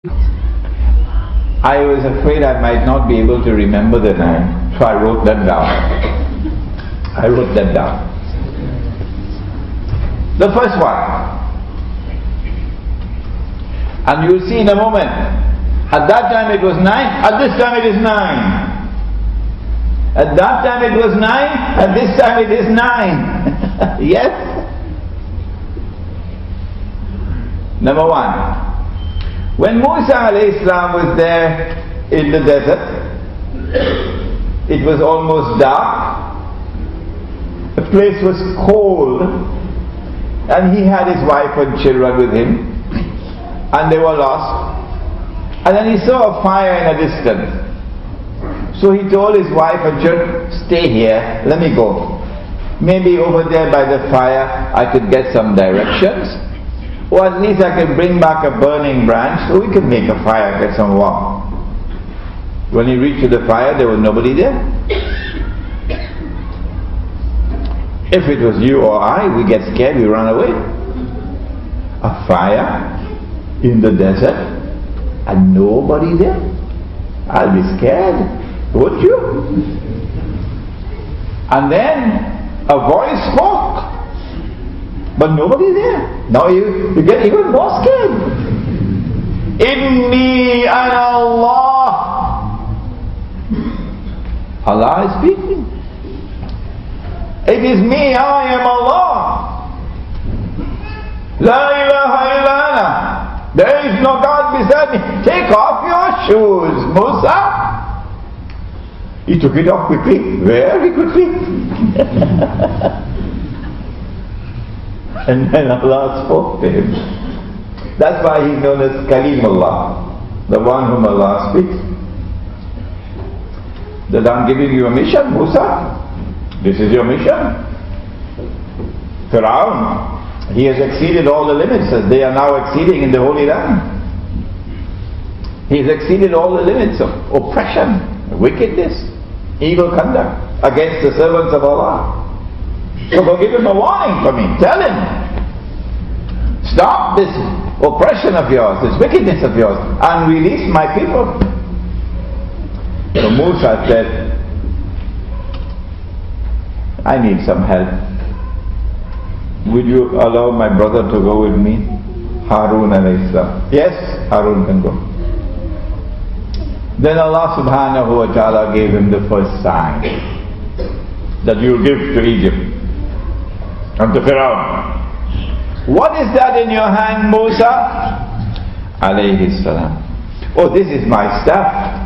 I was afraid I might not be able to remember the 9, so I wrote that down. I wrote that down. The first one. And you will see in a moment, at that time it was 9, at this time it is 9. At that time it was 9, at this time it is 9. Yes? Number 1. When Musa alayhi salam was there in the desert, it was almost dark, the place was cold, and he had his wife and children with him, and they were lost. And then he saw a fire in a distance. So he told his wife and children, stay here, let me go. Maybe over there by the fire I could get some directions, or at least I can bring back a burning branch so we can make a fire, get some warmth. When he reached the fire, there was nobody there. If it was you or I, we get scared, we run away. A fire in the desert and nobody there? I'll be scared, won't you? And then a voice spoke, but nobody there. Now you get even more scared. Inni ana Allah. Allah is speaking. It is me, I am Allah. La ilaha illa ana. There is no God beside me. Take off your shoes, Musa. He took it off quickly, very quickly. And then Allah spoke to him. That's why he's known as Kalimullah, the one whom Allah speaks. That I'm giving you a mission, Musa. This is your mission. Firaun, he has exceeded all the limits as they are now exceeding in the Holy Land. He has exceeded all the limits of oppression, wickedness, evil conduct against the servants of Allah. So go give him a warning for me. Tell him, stop this oppression of yours, this wickedness of yours, and release my people. So Musa said, I need some help. Would you allow my brother to go with me? Harun alayhi salam. Yes, Harun can go. Then Allah subhanahu wa ta'ala gave him the first sign that you will give to Egypt and to Firaun. What is that in your hand, Musa? Alayhi salam. Oh, this is my staff.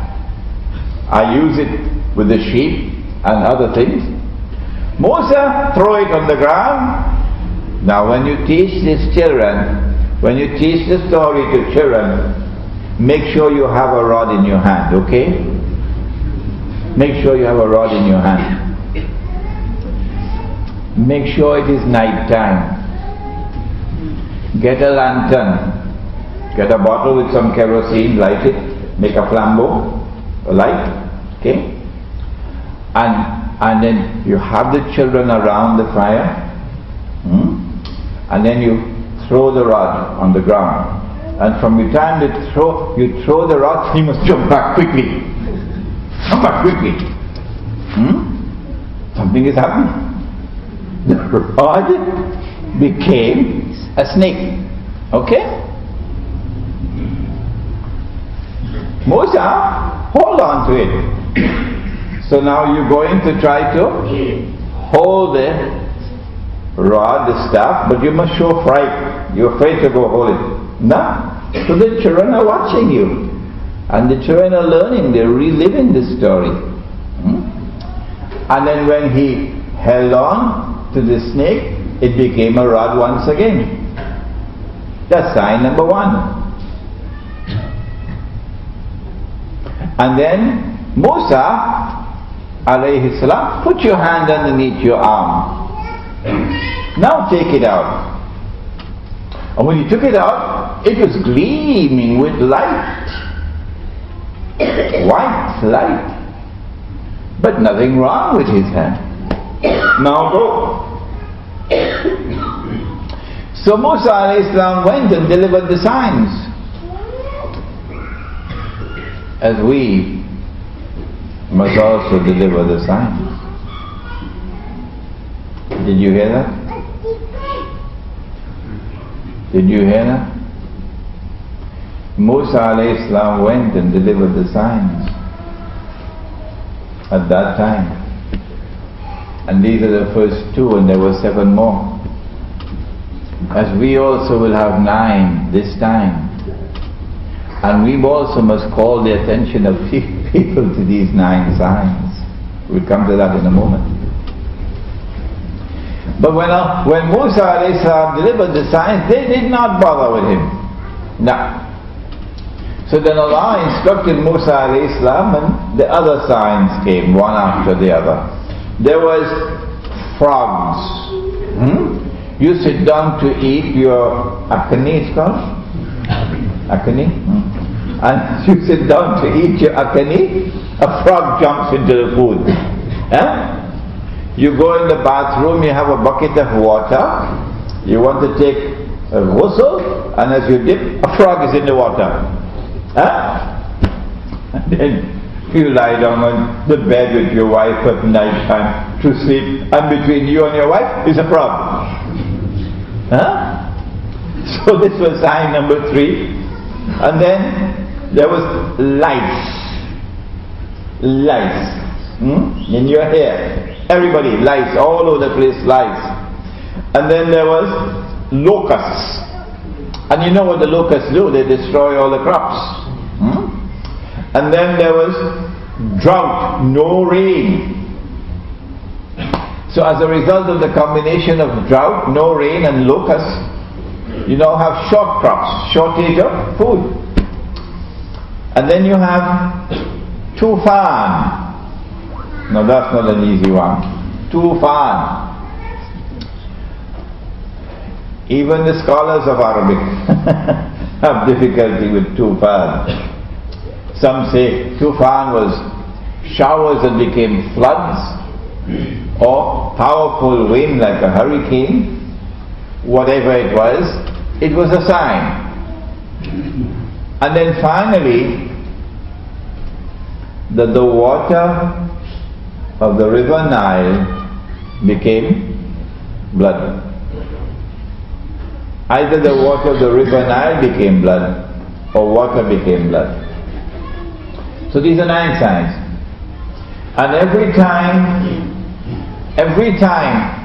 I use it with the sheep and other things. Musa, throw it on the ground. Now when you teach these children, when you teach the story to children, make sure you have a rod in your hand, okay? Make sure you have a rod in your hand. Make sure it is night time. Get a lantern. Get a bottle with some kerosene, light it, make a flambeau, a light, okay? And then you have the children around the fire, and then you throw the rod on the ground. And from the time that you throw the rod, he must jump back quickly. Jump back quickly. Something is happening. The rod became a snake. Okay? Musa, hold on to it. So now you're going to try to hold the rod, the staff, but you must show fright. You're afraid to go hold it. No. So the children are watching you. And the children are learning, they're reliving this story. And then when he held on to the snake, it became a rod once again. That's sign number 1. And then Musa alayhi salam, put your hand underneath your arm. Now take it out. And when he took it out, it was gleaming with light. White light. But nothing wrong with his hand. Now go. So Musa alayhi salam went and delivered the signs. as we must also deliver the signs. Did you hear that? Did you hear that? Musa alayhi salam went and delivered the signs at that time. And these are the first 2, and there were 7 more. As we also will have 9 this time. And we also must call the attention of people to these 9 signs. We'll come to that in a moment. But when Musa alayhi salam delivered the signs, they did not bother with him. No. So then Allah instructed Musa alayhi salam, and the other signs came one after the other. There was frogs. You sit down to eat your akani, it's called? Akani? And you sit down to eat your akani, a frog jumps into the food. You go in the bathroom, you have a bucket of water, you want to take a ghusl, and as you dip, a frog is in the water. And then you lie down on the bed with your wife at night time to sleep, and between you and your wife is a frog. So this was sign number 3. And then there was lice. Lice. In your hair. Everybody, lice, all over the place, lice. And then there was locusts. And you know what the locusts do? They destroy all the crops. And then there was drought, no rain. So as a result of the combination of drought, no rain, and locusts, you now have short crops, shortage of food. And then you have tufan. Now that's not an easy one. Tufan. Even the scholars of Arabic have difficulty with tufan. Some say tufan was showers that became floods, or powerful wind like a hurricane. Whatever it was a sign. And then finally, that the water of the river Nile became blood. Either the water of the river Nile became blood, or water became blood. So these are 9 signs. And every time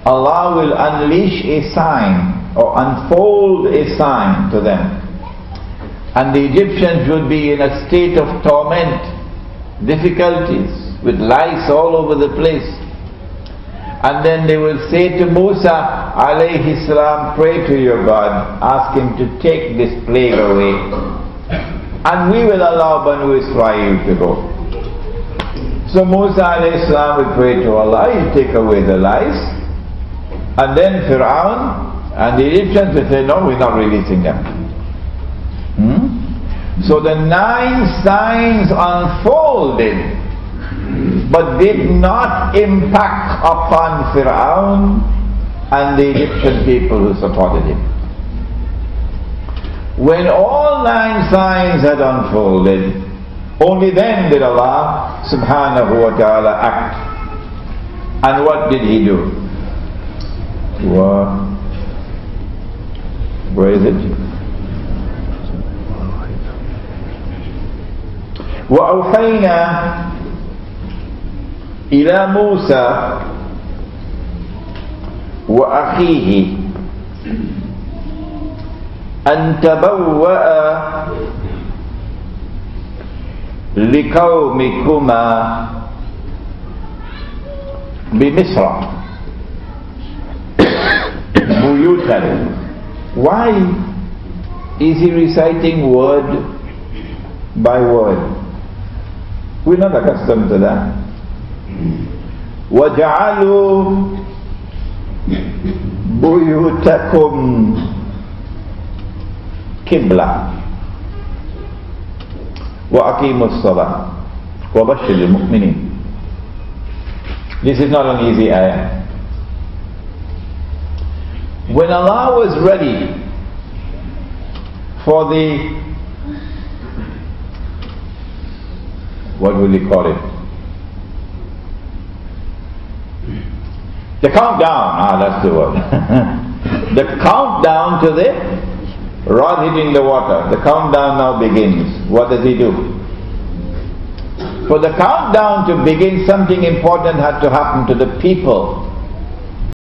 Allah will unleash a sign or unfold a sign to them, and the Egyptians would be in a state of torment, difficulties, with lice all over the place. And then they will say to Musa alayhi salam, pray to your God, ask him to take this plague away, and we will allow Banu Israel to go. So Musa alayhi salam will pray to Allah, he'll take away the lice, and then Fir'aun and the Egyptians will say, no, we're not releasing them. So the 9 signs unfolded, but did not impact upon Fir'aun and the Egyptian people who supported him. When all 9 signs had unfolded, only then did Allah subhanahu wa ta'ala act. And what did he do? Where is it? وَأَوْحَيْنَا إِلَى مُوسَى وَأَخِيهِ أَن تَبَوَّأَ لِقَوْمِكُمَا بِمِصْرَ بُيُوتًا. Why is he reciting word by word? We're not accustomed to that. وَجَعَلُوا بُيُوتَكُمْ قِبْلَةً وَأَقِيمُوا الصَّلَاةَ وَبَشِّرِ الْمُؤْمِنِينَ. This is not an easy ayah. When Allah was ready for the what will you call it? The countdown, that's the word. The countdown to the rod hitting the water. The countdown now begins. What does he do? For the countdown to begin, something important had to happen to the people.